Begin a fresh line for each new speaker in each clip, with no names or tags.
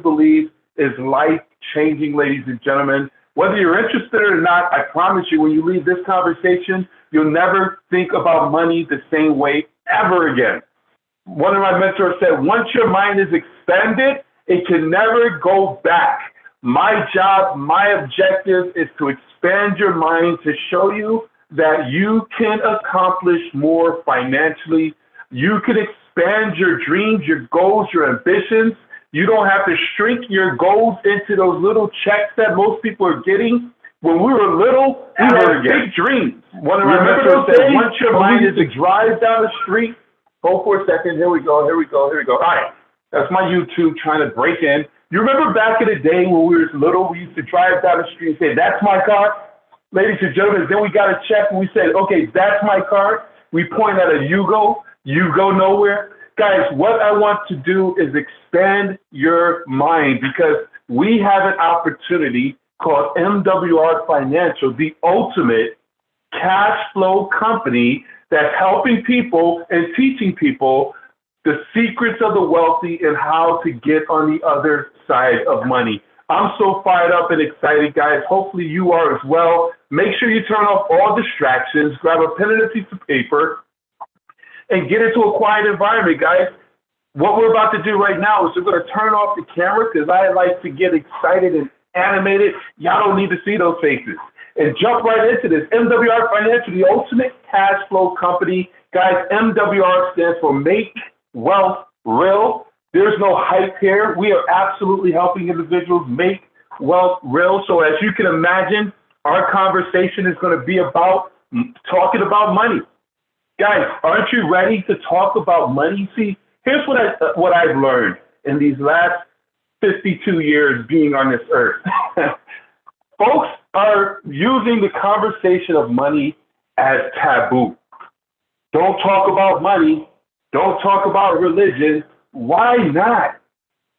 believe is life-changing, ladies and gentlemen. Whether you're interested or not, I promise you, when you leave this conversation, you'll never think about money the same way ever again. One of my mentors said, once your mind is expanded, it can never go back. My job, my objective is to expand your mind to show you that you can accomplish more financially. You can expand your dreams, your goals, your ambitions. You don't have to shrink your goals into those little checks that most people are getting. When we were little, we had big dreams. One of my mentors said, once your mind is to drive down the street, hold for a second, here we go. All right, that's my YouTube trying to break in. You remember back in the day when we were little, we used to drive down the street and say, that's my car? Ladies and gentlemen, then we got a check and we said, okay, that's my car. We point at a you go nowhere. Guys, what I want to do is expand your mind because we have an opportunity called MWR Financial, the ultimate cash flow company that's helping people and teaching people the secrets of the wealthy and how to get on the other side of money. I'm so fired up and excited, guys. Hopefully you are as well. Make sure you turn off all distractions, grab a pen and a piece of paper, and get into a quiet environment, guys. What we're about to do right now is we're going to turn off the camera because I like to get excited and animated. Y'all don't need to see those faces. And jump right into this. MWR Financial, the ultimate cash flow company. Guys, MWR stands for Make Wealth Real. There's no hype here. We are absolutely helping individuals make wealth real. So as you can imagine, our conversation is going to be about talking about money. Guys, aren't you ready to talk about money? See, here's what I've learned in these last 52 years being on this earth. Folks are using the conversation of money as taboo. Don't talk about money. Don't talk about religion. Why not?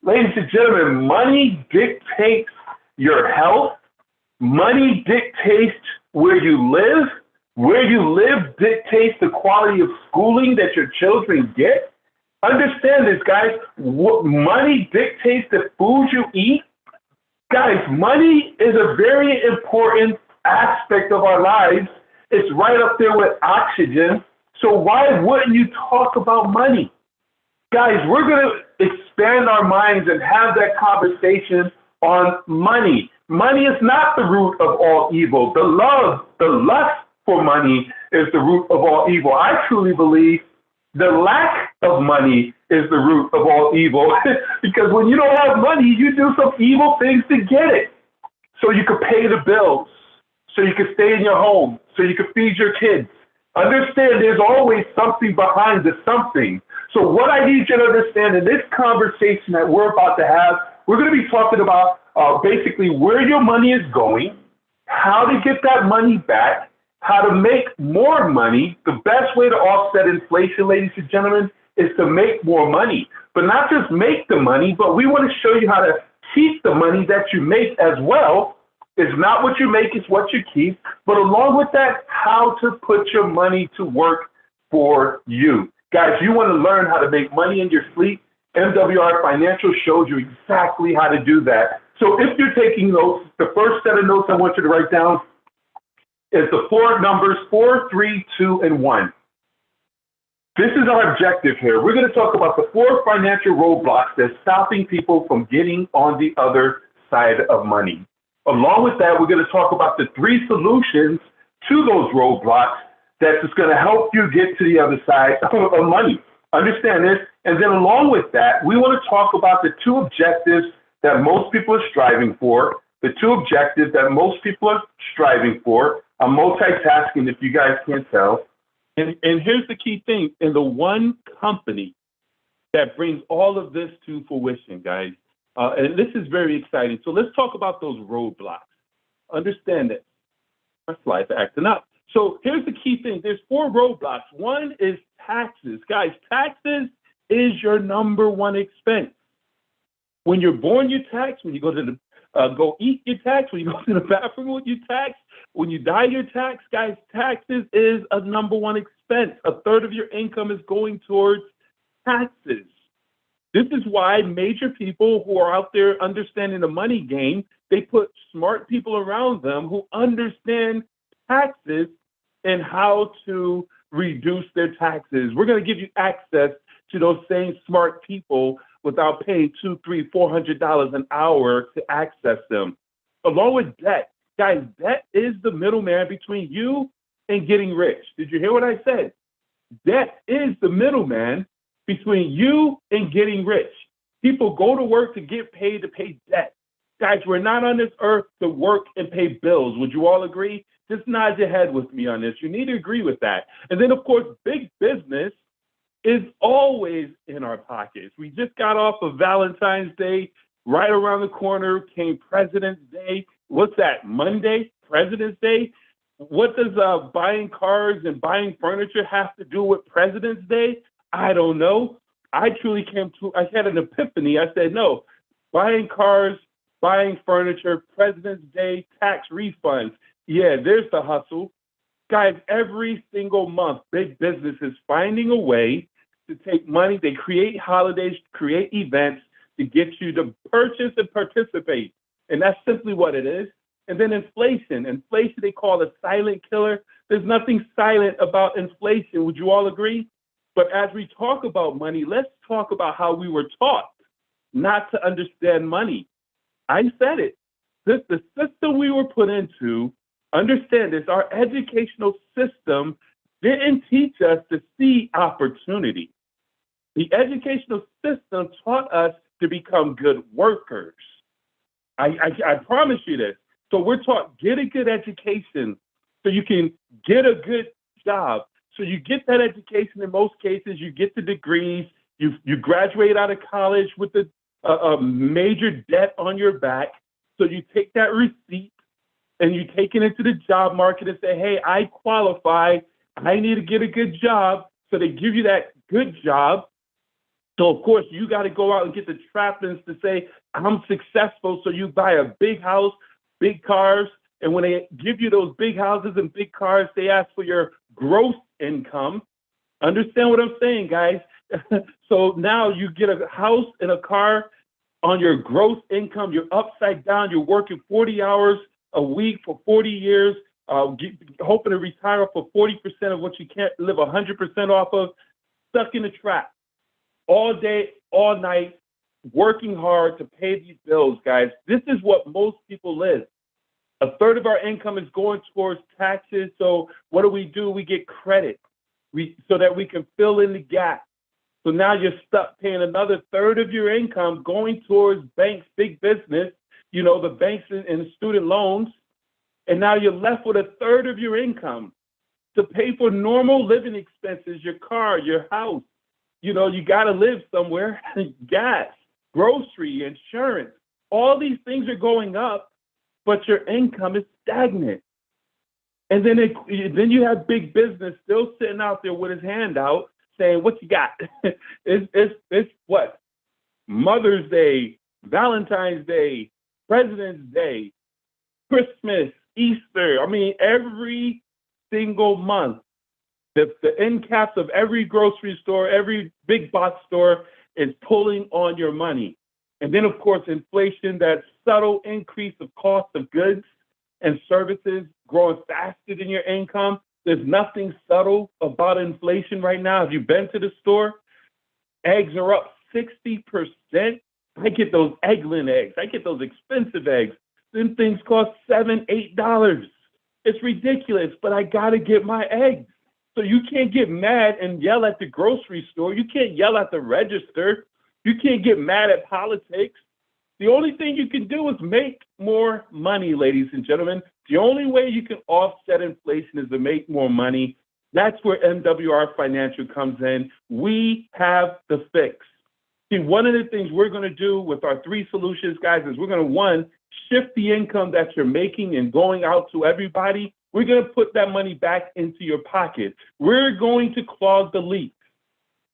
Ladies and gentlemen, money dictates your health. Money dictates where you live. Where you live dictates the quality of schooling that your children get. Understand this, guys. Money dictates the food you eat. Guys, money is a very important aspect of our lives. It's right up there with oxygen. So why wouldn't you talk about money? Guys, we're going to expand our minds and have that conversation on money. Money is not the root of all evil. The lust for money is the root of all evil. I truly believe the lack of money is the root of all evil because when you don't have money, you do some evil things to get it. So you could pay the bills, so you could stay in your home, so you could feed your kids. Understand there's always something behind the something. So what I need you to understand in this conversation that we're about to have, we're going to be talking about basically where your money is going, how to get that money back, how to make more money. The best way to offset inflation, ladies and gentlemen, is to make more money. But not just make the money, but we want to show you how to keep the money that you make as well. It's not what you make, it's what you keep. But along with that, how to put your money to work for you. Guys, you want to learn how to make money in your sleep? MWR Financial shows you exactly how to do that. So if you're taking notes, the first set of notes I want you to write down is the four numbers 4, 3, 2, and 1. This is our objective here. We're going to talk about the 4 financial roadblocks that's stopping people from getting on the other side of money. Along with that, we're going to talk about the 3 solutions to those roadblocks that's going to help you get to the other side of money. Understand this. And then along with that, we want to talk about the 2 objectives that most people are striving for. The 2 objectives that most people are striving for. I'm multitasking if you guys can't tell. And here's the key thing. In the one company that brings all of this to fruition, guys, and this is very exciting. So let's talk about those roadblocks. Understand that our slides are acting up. So here's the key thing. There's 4 roadblocks. One is taxes. Guys, taxes is your number 1 expense. When you're born, you tax. When you go to go eat, you tax. When you go to the bathroom, you tax. When you die, you tax. Guys, taxes is a number 1 expense. A third of your income is going towards taxes. This is why major people who are out there understanding the money game, they put smart people around them who understand taxes and how to reduce their taxes. We're going to give you access to those same smart people without paying $200, $300, $400 an hour to access them. Along with debt, guys, debt is the middleman between you and getting rich. Did you hear what I said? Debt is the middleman between you and getting rich. People go to work to get paid to pay debt. Guys, we're not on this earth to work and pay bills. Would you all agree? Just nod your head with me on this. You need to agree with that. And then, of course, big business is always in our pockets. We just got off of Valentine's Day. Right around the corner came President's Day. What's that, Monday? President's Day? What does buying cars and buying furniture have to do with President's Day? I don't know. I had an epiphany. I said, no, buying cars, buying furniture, President's Day, tax refunds. Yeah, there's the hustle. Guys, every single month, big business is finding a way to take money. They create holidays, create events to get you to purchase and participate. And that's simply what it is. And then inflation. Inflation, they call a silent killer. There's nothing silent about inflation. Would you all agree? But as we talk about money, let's talk about how we were taught not to understand money. I said it. The system we were put into, understand this, our educational system didn't teach us to see opportunity. The educational system taught us to become good workers. I promise you this. So we're taught, get a good education so you can get a good job. So you get that education. In most cases, you get the degrees. You graduate out of college with a major debt on your back. So you take that receipt and you take it into the job market and say, hey, I qualify. I need to get a good job. So they give you that good job. So, of course, you got to go out and get the trappings to say, I'm successful. So you buy a big house, big cars. And when they give you those big houses and big cars, they ask for your gross income. Understand what I'm saying, guys? So now you get a house and a car on your gross income. You're upside down. You're working 40 hours a week for 40 years, hoping to retire for 40% of what you can't live 100% off of, stuck in a trap all day, all night, working hard to pay these bills, guys. This is what most people live. A third of our income is going towards taxes. So what do? We get credit so that we can fill in the gap. So now you're stuck paying another third of your income going towards banks, big business, the banks and student loans. And now you're left with a third of your income to pay for normal living expenses, your car, your house. You got to live somewhere, gas, grocery, insurance. All these things are going up, but your income is stagnant. And then you have big business still sitting out there with his hand out saying, what you got? it's what? Mother's Day, Valentine's Day, President's Day, Christmas, Easter. I mean, every single month, the end caps of every grocery store, every big box store is pulling on your money. And then, of course, inflation, that subtle increase of cost of goods and services growing faster than your income. There's nothing subtle about inflation right now. Have you been to the store? Eggs are up 60%. I get those Eggland eggs. I get those expensive eggs. Them things cost $7, $8. It's ridiculous, but I got to get my eggs. So you can't get mad and yell at the grocery store. You can't yell at the register. You can't get mad at politics. The only thing you can do is make more money, ladies and gentlemen. The only way you can offset inflation is to make more money. That's where MWR Financial comes in. We have the fix. See, one of the things we're going to do with our 3 solutions, guys, is we're going to, 1, shift the income that you're making and going out to everybody. We're going to put that money back into your pocket. We're going to clog the leak.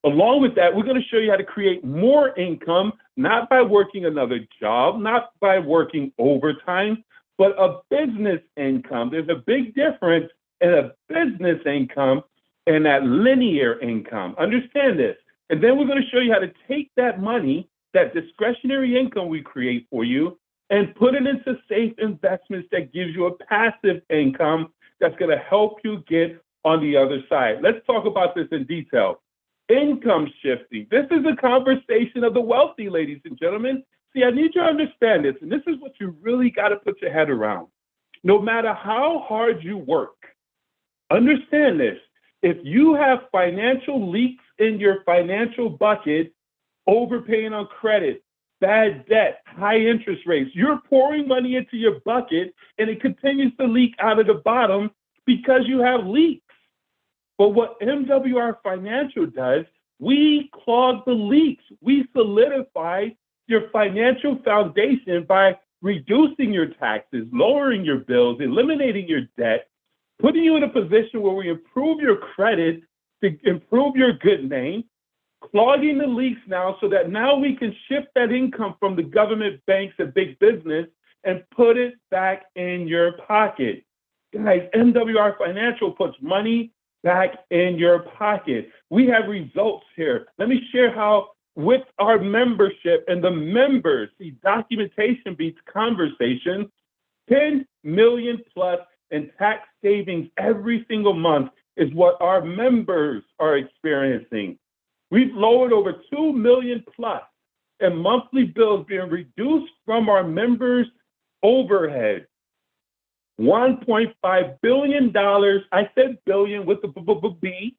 Along with that, we're going to show you how to create more income, not by working another job, not by working overtime, but a business income. There's a big difference in a business income and that linear income. Understand this. And then we're going to show you how to take that money, that discretionary income we create for you, and put it into safe investments that gives you a passive income that's going to help you get on the other side. Let's talk about this in detail. Income shifting. This is a conversation of the wealthy, ladies and gentlemen. See, I need you to understand this, and this is what you really got to put your head around. No matter how hard you work, understand this. If you have financial leaks in your financial bucket, overpaying on credit, bad debt, high interest rates, you're pouring money into your bucket and it continues to leak out of the bottom because you have leaks. But what MWR Financial does, we clog the leaks. We solidify your financial foundation by reducing your taxes, lowering your bills, eliminating your debt, putting you in a position where we improve your credit to improve your good name, clogging the leaks now so that now we can shift that income from the government, banks, and big business and put it back in your pocket. Guys, MWR Financial puts money back in your pocket. We have results here. Let me share how with our membership and the members, see, documentation beats conversation, 10 million plus in tax savings every single month is what our members are experiencing. We've lowered over 2 million plus in monthly bills being reduced from our members' overhead. $1.5 billion, I said billion with the B,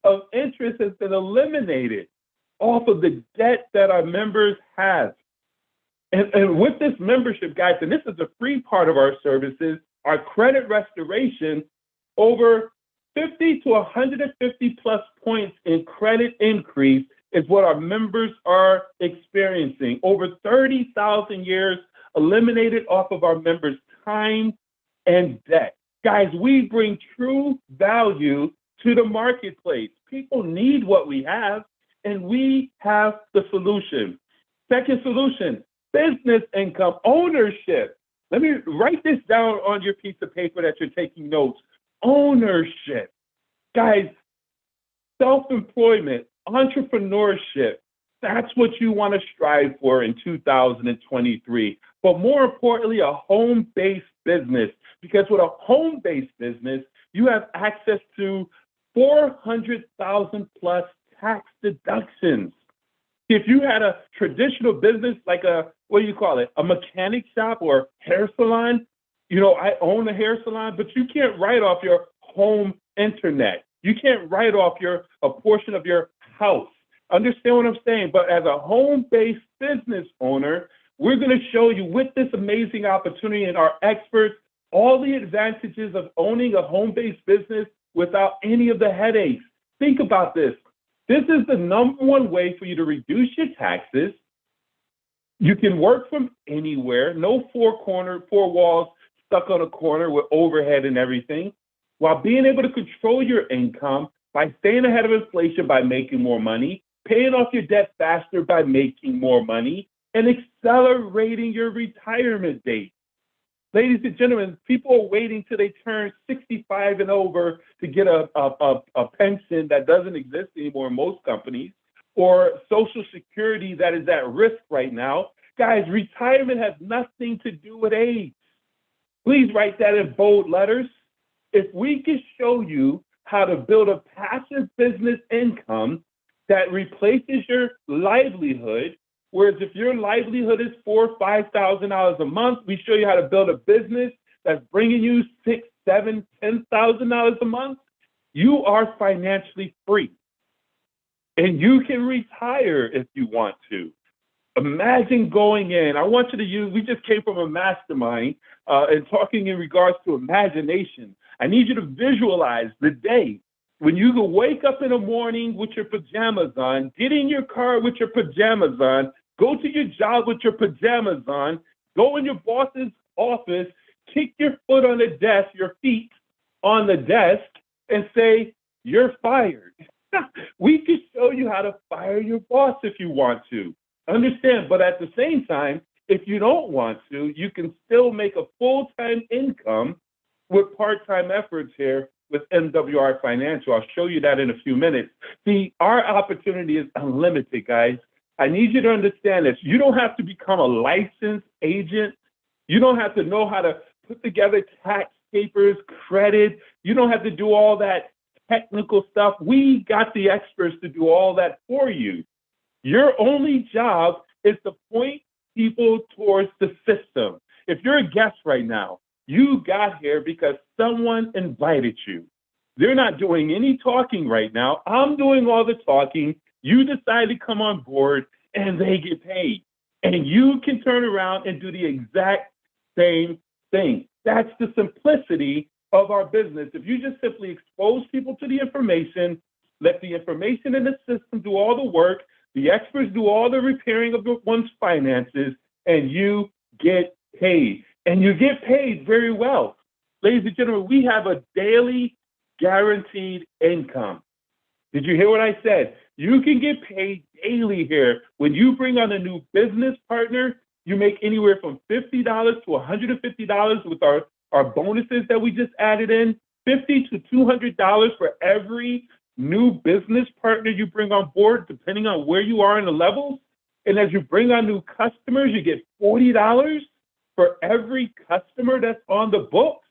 of interest has been eliminated off of the debt that our members have. And with this membership, guys, and this is a free part of our services, our credit restoration, over 50 to 150 plus points in credit increase is what our members are experiencing. Over 30,000 years eliminated off of our members' time and debt. Guys, we bring true value to the marketplace. People need what we have, and we have the solution. Second solution, business income ownership. Let me write this down on your piece of paper that you're taking notes. Ownership. Guys, self-employment, entrepreneurship, that's what you want to strive for in 2023. But more importantly, a home-based business. Because with a home-based business, you have access to 400,000 plus tax deductions. If you had a traditional business like a mechanic shop or hair salon, I own a hair salon, but you can't write off your home internet. You can't write off a portion of your house. Understand what I'm saying? But as a home-based business owner, we're going to show you with this amazing opportunity and our experts all the advantages of owning a home-based business without any of the headaches. Think about this. This is the number one way for you to reduce your taxes. You can work from anywhere, no four walls stuck on a corner with overhead and everything, while being able to control your income by staying ahead of inflation by making more money, paying off your debt faster by making more money, and accelerating your retirement date. Ladies and gentlemen, people are waiting till they turn 65 and over to get a pension that doesn't exist anymore in most companies, or Social Security that is at risk right now. Guys, retirement has nothing to do with age. Please write that in bold letters. If we can show you how to build a passive business income that replaces your livelihood, whereas if your livelihood is $4,000 or $5,000 a month, we show you how to build a business that's bringing you $6,000, $7,000, $10,000 a month. You are financially free, and you can retire if you want to. Imagine going in. I want you to use. We just came from a mastermind and talking in regards to imagination. I need you to visualize the day when you can wake up in the morning with your pajamas on, get in your car with your pajamas on, go to your job with your pajamas on, go in your boss's office, kick your foot on the desk, your feet on the desk, and say, you're fired. We can show you how to fire your boss if you want to. Understand, but at the same time, if you don't want to, you can still make a full-time income with part-time efforts here with MWR Financial. I'll show you that in a few minutes. See, our opportunity is unlimited, guys. I need you to understand this. You don't have to become a licensed agent. You don't have to know how to put together tax papers, credit. You don't have to do all that technical stuff. We got the experts to do all that for you. Your only job is to point people towards the system. If you're a guest right now, you got here because someone invited you. They're not doing any talking right now. I'm doing all the talking. You decide to come on board and they get paid. And you can turn around and do the exact same thing. That's the simplicity of our business. If you just simply expose people to the information, let the information in the system do all the work, the experts do all the repairing of one's finances, and you get paid. And you get paid very well. Ladies and gentlemen, we have a daily guaranteed income. Did you hear what I said? You can get paid daily here. When you bring on a new business partner, you make anywhere from $50 to $150 with our bonuses that we just added in, $50 to $200 for every new business partner you bring on board, depending on where you are in the levels. And as you bring on new customers, you get $40 for every customer that's on the books.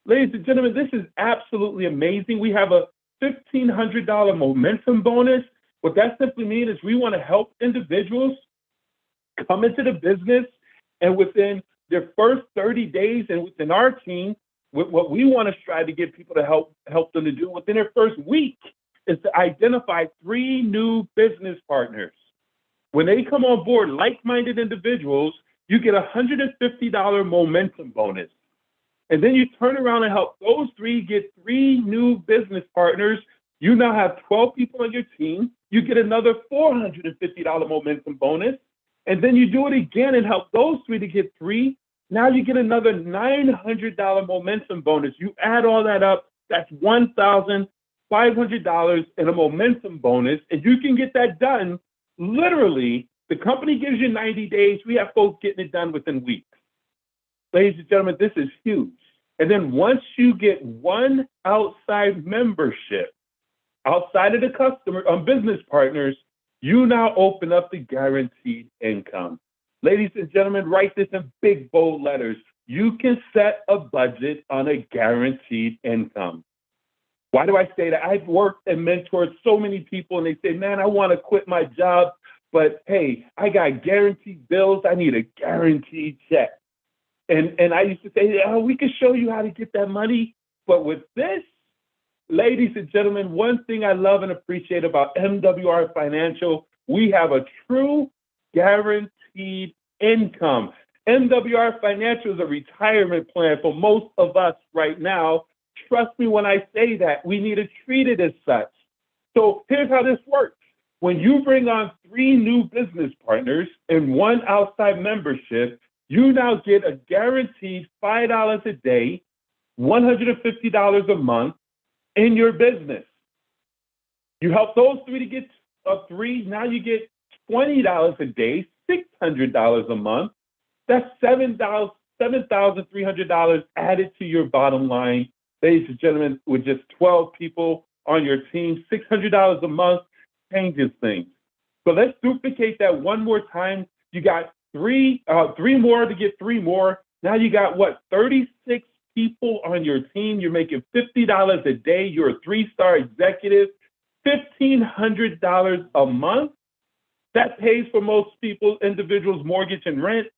Ladies and gentlemen, this is absolutely amazing. We have a $1,500 momentum bonus. What that simply means is we want to help individuals come into the business, and within their first 30 days and within our team, what we want to strive to get people to help them to do within their first week is to identify 3 new business partners. When they come on board, like-minded individuals, you get a $150 momentum bonus. And then you turn around and help those 3 get 3 new business partners. You now have 12 people on your team. You get another $450 momentum bonus. And then you do it again and help those 3 to get 3. Now you get another $900 momentum bonus. You add all that up, that's $1,500 in a momentum bonus. And you can get that done literally. The company gives you 90 days. We have folks getting it done within weeks. Ladies and gentlemen, this is huge. And then once you get one outside membership, outside of the customer, business partners, you now open up the guaranteed income. Ladies and gentlemen, write this in big, bold letters. You can set a budget on a guaranteed income. Why do I say that? I've worked and mentored so many people, and they say, man, I want to quit my job, but hey, I got guaranteed bills. I need a guaranteed check. And I used to say, oh, we can show you how to get that money. But with this, ladies and gentlemen, one thing I love and appreciate about MWR Financial, we have a true guaranteed income. MWR Financial is a retirement plan for most of us right now. Trust me when I say that. We need to treat it as such. So here's how this works. When you bring on 3 new business partners and 1 outside membership, you now get a guaranteed $5 a day, $150 a month in your business. You help those 3 to get 3. Now you get $20 a day, $600 a month. That's $7,300 added to your bottom line. Ladies and gentlemen, with just 12 people on your team, $600 a month changes things. So let's duplicate that one more time. You got 3 more to get 3 more. Now you got what, 36 people on your team. You're making $50 a day. You're a 3-star executive, $1,500 a month. That pays for most people, individuals, mortgage and rent.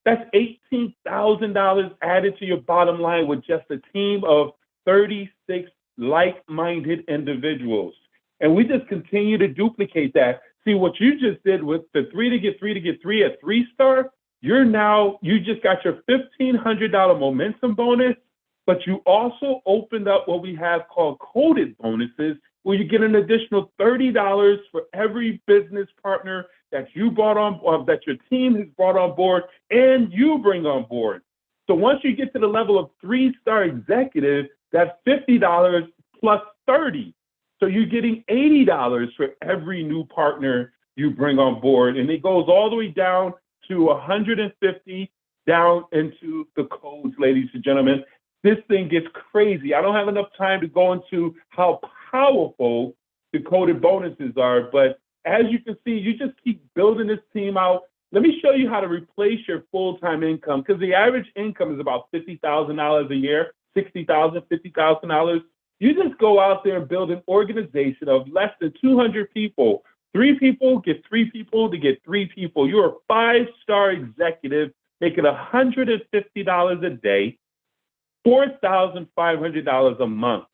That's $18,000 added to your bottom line with just a team of 36 like-minded individuals. And we just continue to duplicate that. See, what you just did with the 3 to get 3 at 3-star, you just got your $1,500 momentum bonus, but you also opened up what we have called coded bonuses, where you get an additional $30 for every business partner that you brought on, or that your team has brought on board and you bring on board. So once you get to the level of 3-star executive, that's $50 plus 30. So you're getting $80 for every new partner you bring on board. And it goes all the way down to $150 down into the codes, ladies and gentlemen. this thing gets crazy. I don't have enough time to go into how powerful the coded bonuses are, but as you can see, you just keep building this team out. Let me show you how to replace your full-time income, because the average income is about $50,000 a year, $60,000, $50,000. You just go out there and build an organization of less than 200 people. 3 people get 3 people to get 3 people. You're a 5-star executive making $150 a day, $4,500 a month.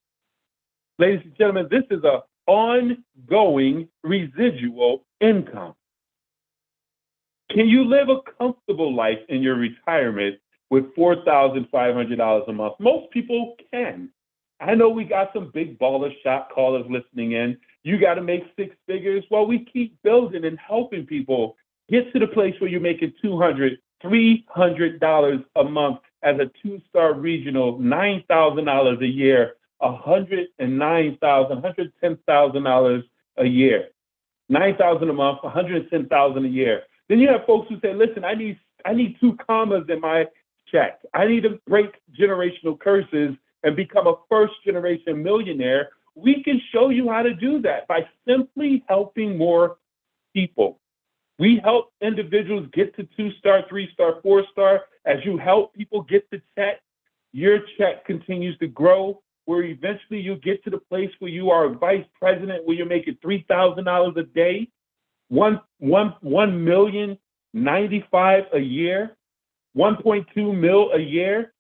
Ladies and gentlemen, this is an ongoing residual income. Can you live a comfortable life in your retirement with $4,500 a month? Most people can. I know we got some big baller shot callers listening in. You got to make 6 figures. Well, we keep building and helping people get to the place where you're making $200, $300 a month as a 2-star regional, $9,000 a year, $109,000, $110,000 a year, $9,000 a month, $110,000 a year. Then you have folks who say, listen, I need 2 commas in my check. I need to break generational curses and become a first-generation millionaire. We can show you how to do that by simply helping more people. We help individuals get to 2-star, 3-star, 4-star. As you help people get the check, your check continues to grow, where eventually you get to the place where you are a vice president, where you're making $3,000 a day, $1,095,000 a year, 1.2 mil a year,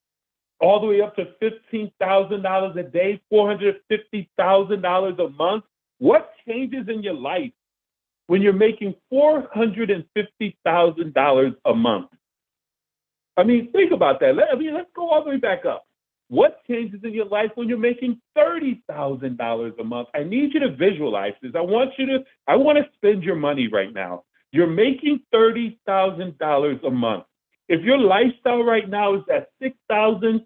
all the way up to $15,000 a day, $450,000 a month. What changes in your life when you're making $450,000 a month? I mean, think about that. Let's go all the way back up. What changes in your life when you're making $30,000 a month? I need you to visualize this. I want to spend your money right now. You're making $30,000 a month. If your lifestyle right now is at $6,000,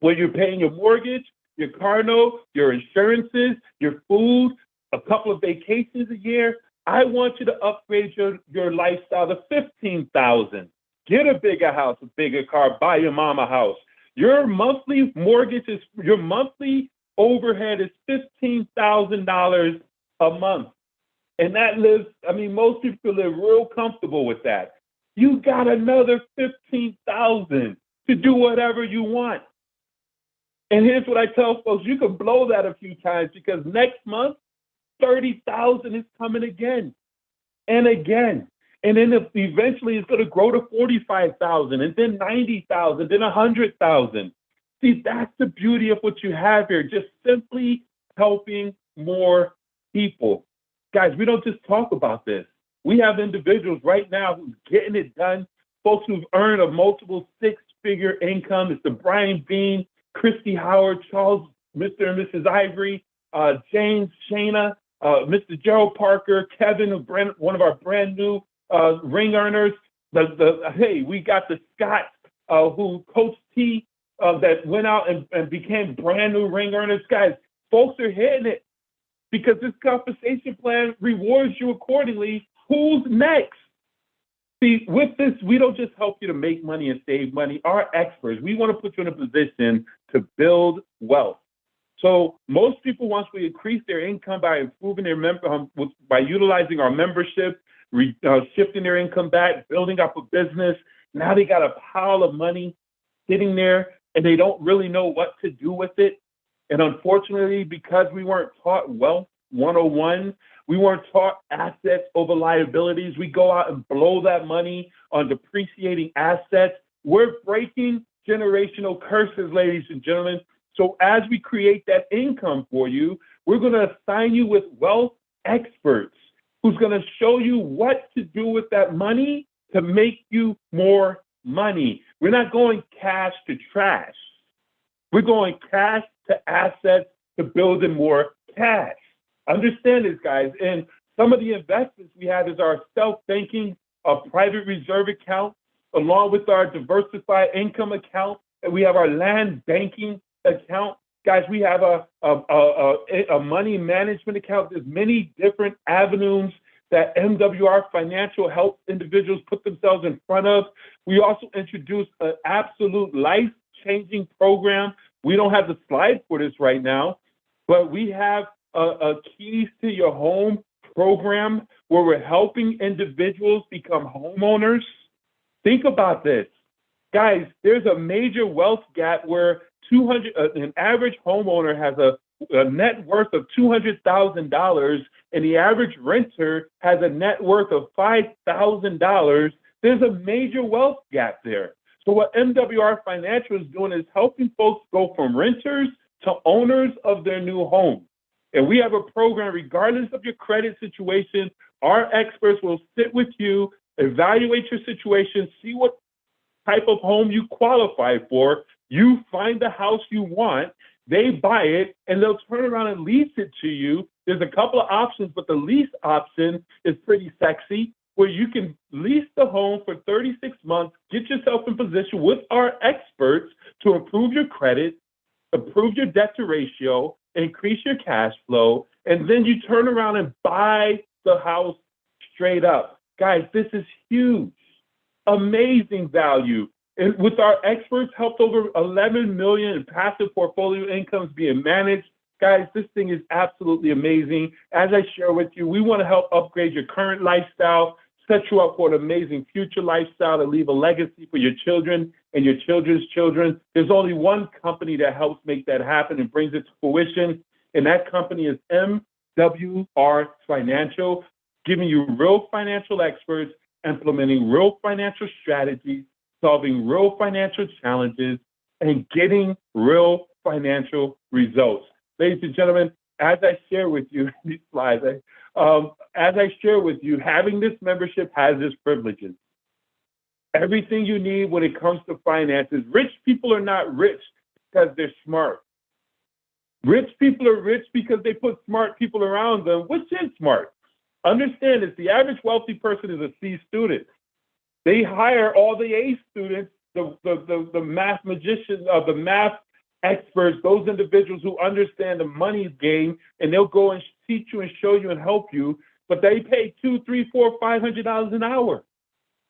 where you're paying your mortgage, your car note, your insurances, your food, a couple of vacations a year, I want you to upgrade your lifestyle to $15,000. Get a bigger house, a bigger car, buy your mom a house. Your monthly your monthly overhead is $15,000 a month. And that most people live real comfortable with that. You got another $15,000 to do whatever you want. And here's what I tell folks, you can blow that a few times, because next month, $30,000 is coming again and again. And then eventually it's going to grow to $45,000 and then $90,000, then $100,000. See, that's the beauty of what you have here, just simply helping more people. Guys, we don't just talk about this. We have individuals right now who's getting it done, folks who've earned a multiple 6-figure income. It's the Brian Bean, Christy Howard, Charles, Mr. and Mrs. Ivory, James Shana, Mr. Gerald Parker, Kevin, one of our brand new ring earners. Hey, we got the Scott, who Coach T, that went out and became brand new ring earners. Guys, folks are hitting it because this compensation plan rewards you accordingly. Who's next? See, with this, we don't just help you to make money and save money. Our experts, we want to put you in a position to build wealth. So most people, once we increase their income by improving their by utilizing our membership, shifting their income back, building up a business, now they got a pile of money sitting there and they don't really know what to do with it. And unfortunately, because we weren't taught Wealth 101, we weren't taught assets over liabilities, we go out and blow that money on depreciating assets. We're breaking generational curses, ladies and gentlemen. So as we create that income for you, we're going to assign you with wealth experts who's going to show you what to do with that money to make you more money. We're not going cash to trash. We're going cash to assets to building more cash. Understand this, guys. And some of the investments we have is our self-banking, private reserve account, along with our diversified income account. And we have our land banking account. Guys, we have a money management account. There's many different avenues that MWR Financial helps individuals put themselves in front of. We also introduced an absolute life life-changing program. We don't have the slide for this right now, but we have a keys to your home program where we're helping individuals become homeowners. Think about this. Guys, there's a major wealth gap where an average homeowner has a net worth of $200,000 and the average renter has a net worth of $5,000. There's a major wealth gap there. So what MWR Financial is doing is helping folks go from renters to owners of their new home. And we have a program, regardless of your credit situation, our experts will sit with you, evaluate your situation, see what type of home you qualify for. You find the house you want, they buy it, and they'll turn around and lease it to you. There's a couple of options, but the lease option is pretty sexy, where you can lease the home for 36 months, get yourself in position with our experts to improve your credit, improve your debt to ratio, increase your cash flow, and then you turn around and buy the house straight up. Guys, this is huge, amazing value. And with our experts, helped over 11 million in passive portfolio incomes being managed. Guys, this thing is absolutely amazing. As I share with you, we want to help upgrade your current lifestyle, set you up for an amazing future lifestyle to leave a legacy for your children and your children's children. There's only one company that helps make that happen and brings it to fruition, and that company is MWR Financial, giving you real financial experts, implementing real financial strategies, solving real financial challenges, and getting real financial results. Ladies and gentlemen, as I share with you these slides, as I share with you, having this membership has its privileges. Everything you need when it comes to finances. Rich people are not rich because they're smart. Rich people are rich because they put smart people around them, which is smart. Understand this, the average wealthy person is a C student. They hire all the A students, the math magicians, the math experts, those individuals who understand the money game, and they'll go and teach you and show you and help you, but they pay $200, $300, $400, $500 an hour.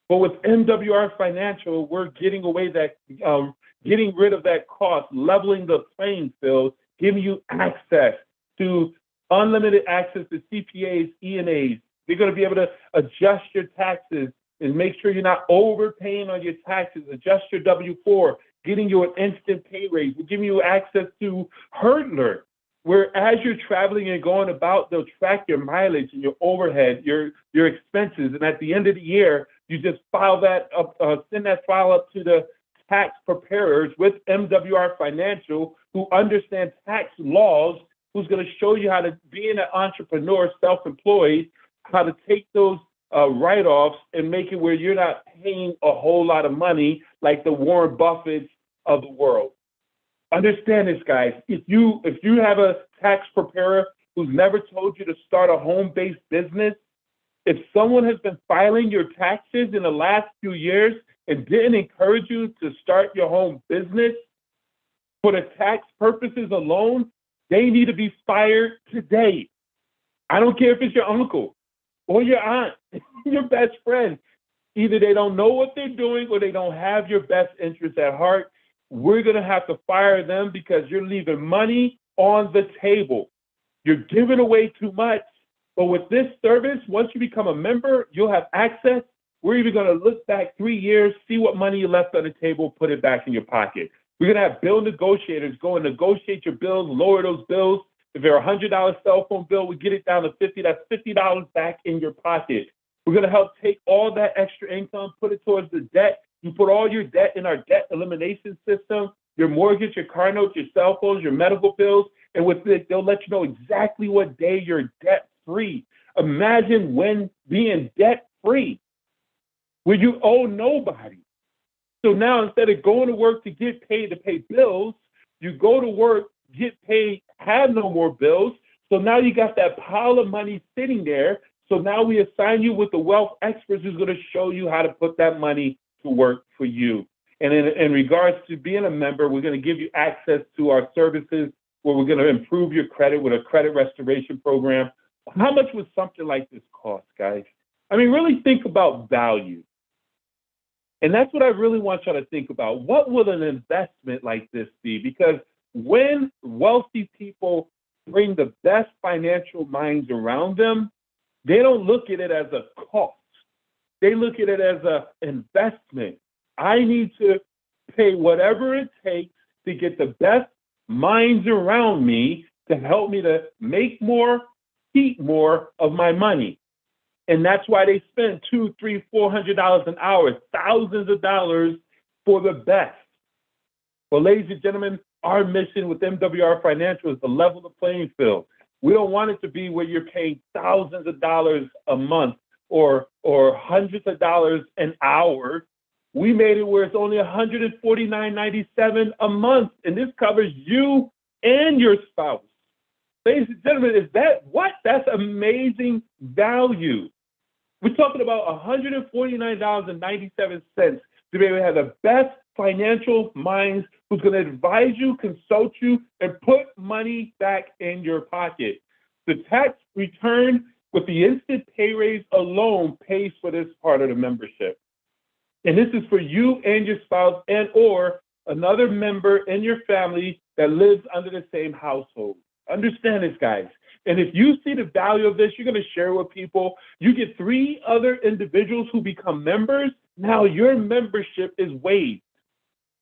But with MWR Financial, we're getting rid of that cost, leveling the playing field, giving you access to unlimited access to CPAs, E&As. They're going to be able to adjust your taxes and make sure you're not overpaying on your taxes, adjust your W-4, getting you an instant pay raise. We're giving you access to Hurdler, where as you're traveling and going about, they'll track your mileage and your overhead, your expenses. And at the end of the year, you just file that up, send that file up to the tax preparers with MWR Financial, who understand tax laws, who's going to show you how to be an entrepreneur, self-employed, how to take those write-offs and make it where you're not paying a whole lot of money like the Warren Buffetts of the world. Understand this, guys. If you have a tax preparer who's never told you to start a home-based business, if someone has been filing your taxes in the last few years and didn't encourage you to start your home business for the tax purposes alone, they need to be fired today. I don't care if it's your uncle or your aunt, your best friend. Either they don't know what they're doing or they don't have your best interest at heart. We're going to have to fire them because you're leaving money on the table. You're giving away too much. But with this service, once you become a member, you'll have access. We're even going to look back 3 years, see what money you left on the table, put it back in your pocket. We're going to have bill negotiators go and negotiate your bills, lower those bills. If they're a $100 cell phone bill, we get it down to $50. That's $50 back in your pocket. We're going to help take all that extra income, put it towards the debt. You put all your debt in our debt elimination system, your mortgage, your car notes, your cell phones, your medical bills, and with it, they'll let you know exactly what day you're debt-free. Imagine when being debt-free, where you owe nobody. So now instead of going to work to get paid to pay bills, you go to work, get paid, have no more bills. So now you got that pile of money sitting there. So now we assign you with the wealth experts who's going to show you how to put that money to work for you. And in regards to being a member, we're going to give you access to our services where we're going to improve your credit with a credit restoration program. How much would something like this cost, guys? I mean, really think about value. And that's what I really want y'all to think about. What will an investment like this be? Because when wealthy people bring the best financial minds around them, they don't look at it as a cost. They look at it as an investment. I need to pay whatever it takes to get the best minds around me to help me to make more, keep more of my money. And that's why they spend $200, $300, $400 an hour, thousands of dollars for the best. Well, ladies and gentlemen, our mission with MWR Financial is to level the playing field. We don't want it to be where you're paying thousands of dollars a month or hundreds of dollars an hour. We made it where it's only $149.97 a month, and this covers you and your spouse. Ladies and gentlemen, is that what? That's amazing value. We're talking about $149.97 to be able to have the best financial minds who's going to advise you, consult you, and put money back in your pocket. The tax return with the instant pay raise alone pays for this part of the membership. And this is for you and your spouse and or another member in your family that lives under the same household. Understand this, guys. And if you see the value of this, you're going to share with people. You get 3 other individuals who become members. Now your membership is waived.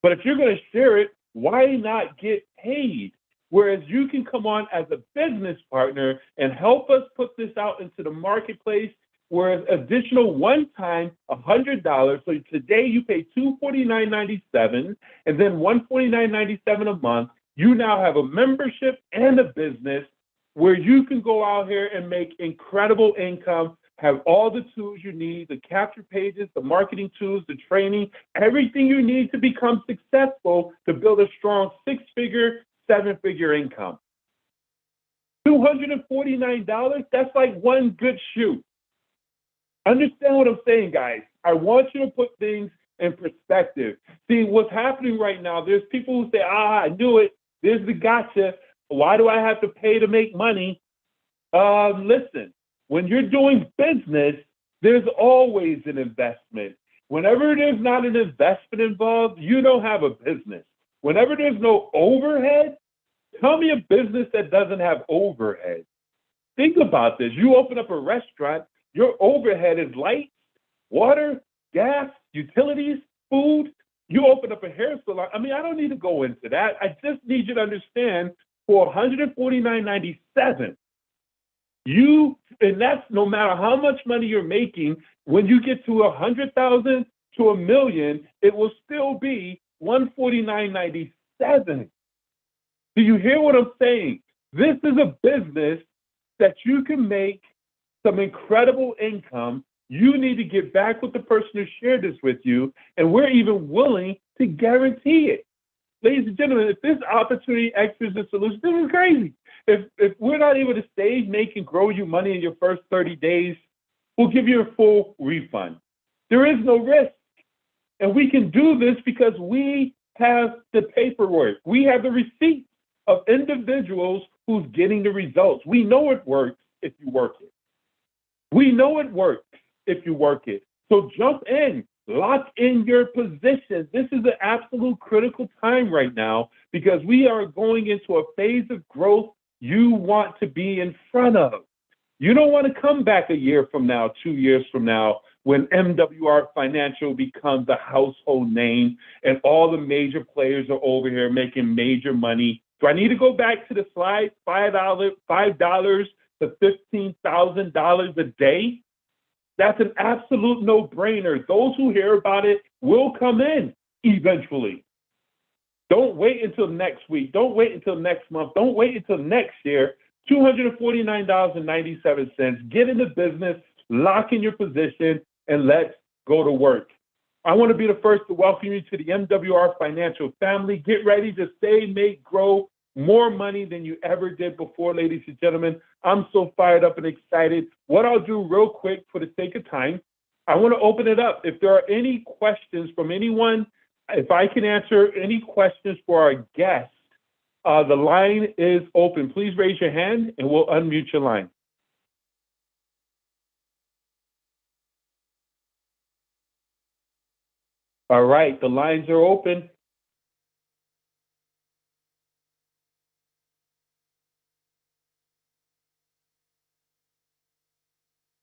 But if you're going to share it, why not get paid? Whereas you can come on as a business partner and help us put this out into the marketplace, whereas additional one-time $100. So today you pay $249.97 and then $149.97 a month. You now have a membership and a business where you can go out here and make incredible income, have all the tools you need, the capture pages, the marketing tools, the training, everything you need to become successful to build a strong 6-figure, 7-figure income. $249, that's like one good shoe. Understand what I'm saying, guys. I want you to put things in perspective. See, what's happening right now, there's people who say, I knew it. There's the gotcha. Why do I have to pay to make money? Listen, when you're doing business, there's always an investment. Whenever there's not an investment involved, you don't have a business. Whenever there's no overhead, tell me a business that doesn't have overhead. Think about this. You open up a restaurant, your overhead is lights, water, gas, utilities, food. You open up a hair salon. I mean, I don't need to go into that. I just need you to understand for $149.97, and that's no matter how much money you're making, when you get to 100,000 to $1 million, it will still be $149.97. Do you hear what I'm saying? This is a business that you can make some incredible income. You need to get back with the person who shared this with you, and we're even willing to guarantee it. Ladies and gentlemen, if this opportunity X is the solution, this is crazy. If we're not able to save, make, and grow you money in your first 30 days, we'll give you a full refund. There is no risk. And we can do this because we have the paperwork. We have the receipts of individuals who's getting the results. We know it works if you work it. We know it works if you work it. So jump in, lock in your position. This is an absolute critical time right now because we are going into a phase of growth you want to be in front of. You don't want to come back a year from now, 2 years from now, when MWR Financial becomes a household name and all the major players are over here making major money. Do I need to go back to the slide, $5 to $15,000 a day? That's an absolute no-brainer. Those who hear about it will come in eventually. Don't wait until next week. Don't wait until next month. Don't wait until next year. $249.97. Get in the business, lock in your position, and let's go to work. I want to be the first to welcome you to the MWR Financial family. Get ready to save, make, grow more money than you ever did before, ladies and gentlemen. I'm so fired up and excited. What I'll do real quick for the sake of time, I want to open it up. If there are any questions from anyone, if I can answer any questions for our guests, the line is open. Please raise your hand and we'll unmute your line. All right, the lines are open.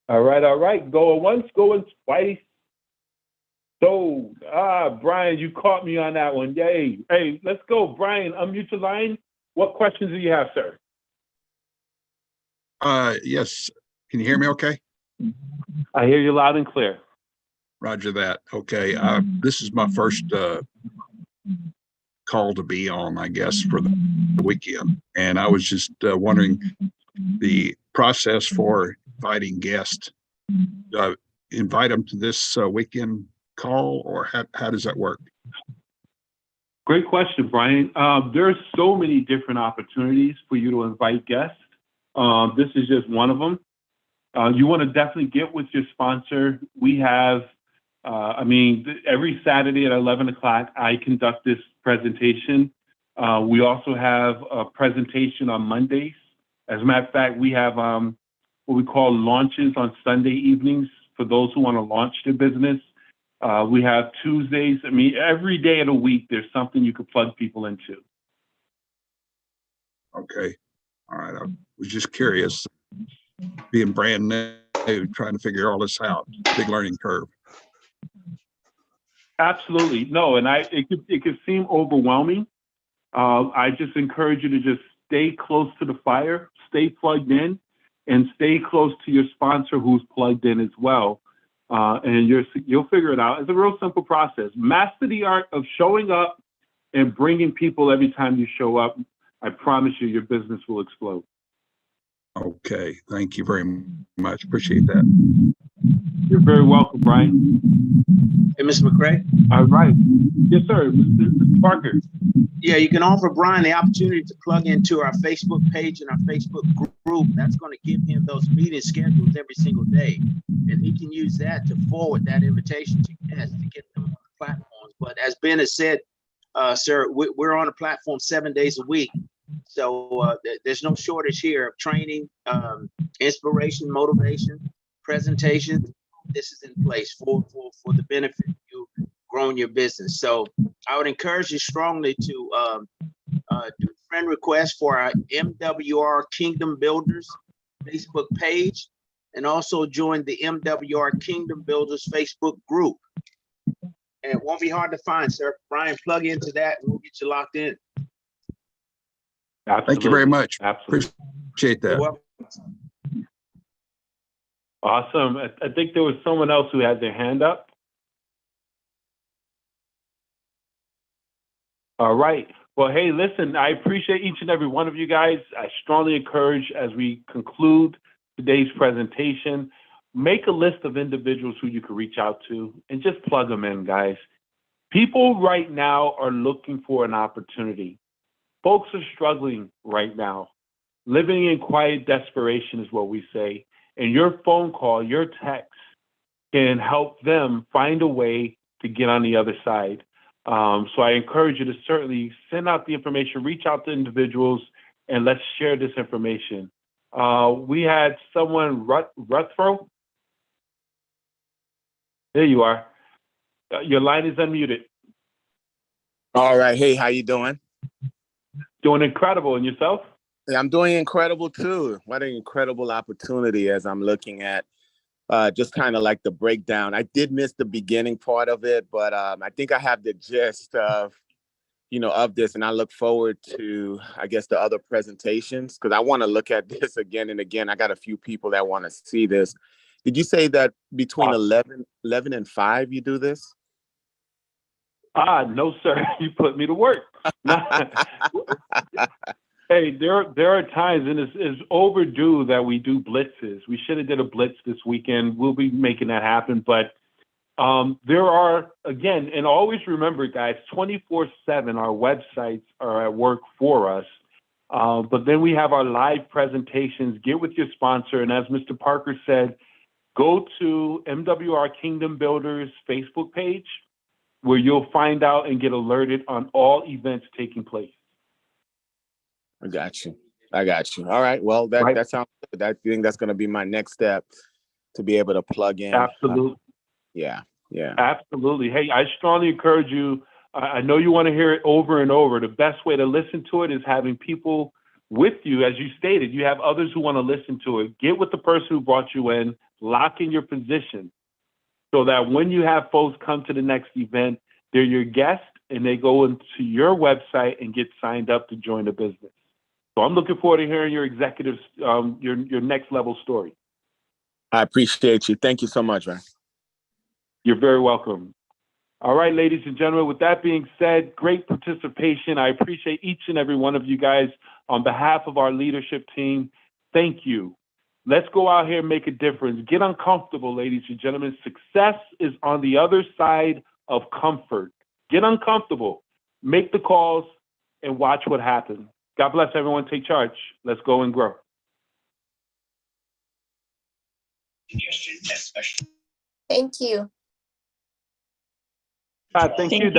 All right. Going once, going twice. So, Brian, you caught me on that one. Yay. Hey, let's go. Brian, unmute your line. What questions do you have, sir?
Yes. Can you hear me okay?
I hear you loud and clear.
Roger that. Okay. This is my first call to be on, I guess, for the weekend. And I was just wondering the process for inviting guests. Invite them to this weekend call, or how does that work?
Great question, Brian. There's so many different opportunities for you to invite guests. This is just one of them. You want to definitely get with your sponsor. We have, every Saturday at 11 o'clock, I conduct this presentation. We also have a presentation on Mondays. As a matter of fact, we have what we call launches on Sunday evenings for those who want to launch their business. We have Tuesdays. Every day of the week, there's something you could plug people into.
Okay. All right. I was just curious, being brand new, trying to figure all this out. Big learning curve.
Absolutely. No, and it could seem overwhelming. I just encourage you to just stay close to the fire, stay plugged in, and stay close to your sponsor who's plugged in as well. And you'll figure it out. It's a real simple process. Master the art of showing up and bringing people every time you show up. I promise you, your business will explode.
Okay. Thank you very much. Appreciate that.
You're very welcome, Brian.
Hey, Mr. McCray.
All right. Yes, sir. Mr. Parker.
Yeah, you can offer Brian the opportunity to plug into our Facebook page and our Facebook group. That's going to give him those meeting schedules every single day. And he can use that to forward that invitation to guests to get them on the platforms. But as Ben has said, sir, we're on a platform 7 days a week. So there's no shortage here of training, inspiration, motivation, presentation. This is in place for the benefit of you growing your business. So I would encourage you strongly to do friend requests for our MWR Kingdom Builders Facebook page, and also join the MWR Kingdom Builders Facebook group. And it won't be hard to find, sir. Brian, plug into that and we'll get you locked in.
Absolutely.
Thank you very much.
Absolutely.
Appreciate that.
You're welcome.
Awesome. I think there was someone else who had their hand up. All right. Well, hey, listen, I appreciate each and every one of you guys. I strongly encourage, as we conclude today's presentation, make a list of individuals who you can reach out to and just plug them in, guys. People right now are looking for an opportunity. Folks are struggling right now. Living in quiet desperation is what we say. And your phone call, your text can help them find a way to get on the other side. So I encourage you to certainly send out the information, reach out to individuals, and let's share this information. We had someone, Ruthro. There you are. Your line is unmuted.
All right. Hey, how you doing?
Doing incredible. And yourself?
Yeah, I'm doing incredible too. What an incredible opportunity as I'm looking at just kind of like the breakdown. I did miss the beginning part of it, but I think I have the gist of this, and I look forward to, I guess, the other presentations because I want to look at this again and again. I got a few people that want to see this. Did you say that between 11 and 5 you do this?
No, sir. You put me to work. Hey, there are times, and it's overdue that we do blitzes. We should have did a blitz this weekend. We'll be making that happen. But there are, again, and always remember, guys, 24/7, our websites are at work for us. But then we have our live presentations. Get with your sponsor. And as Mr. Parker said, go to MWR Kingdom Builders Facebook page, where you'll find out and get alerted on all events taking place.
I got you. All right. Well, that sounds good. I think that's going to be my next step to be able to plug in.
Absolutely.
Yeah. Yeah.
Absolutely. Hey, I strongly encourage you. I know you want to hear it over and over. The best way to listen to it is having people with you. As you stated, you have others who want to listen to it. Get with the person who brought you in, lock in your position so that when you have folks come to the next event, they're your guest and they go into your website and get signed up to join the business. So I'm looking forward to hearing your executives, your next level story.
I appreciate you. Thank you so much, man.
You're very welcome. All right, ladies and gentlemen, with that being said, great participation. I appreciate each and every one of you guys. On behalf of our leadership team, thank you. Let's go out here and make a difference. Get uncomfortable, ladies and gentlemen. Success is on the other side of comfort. Get uncomfortable, make the calls, and watch what happens. God bless everyone. Take charge. Let's go and grow.
Thank you.
Thank you.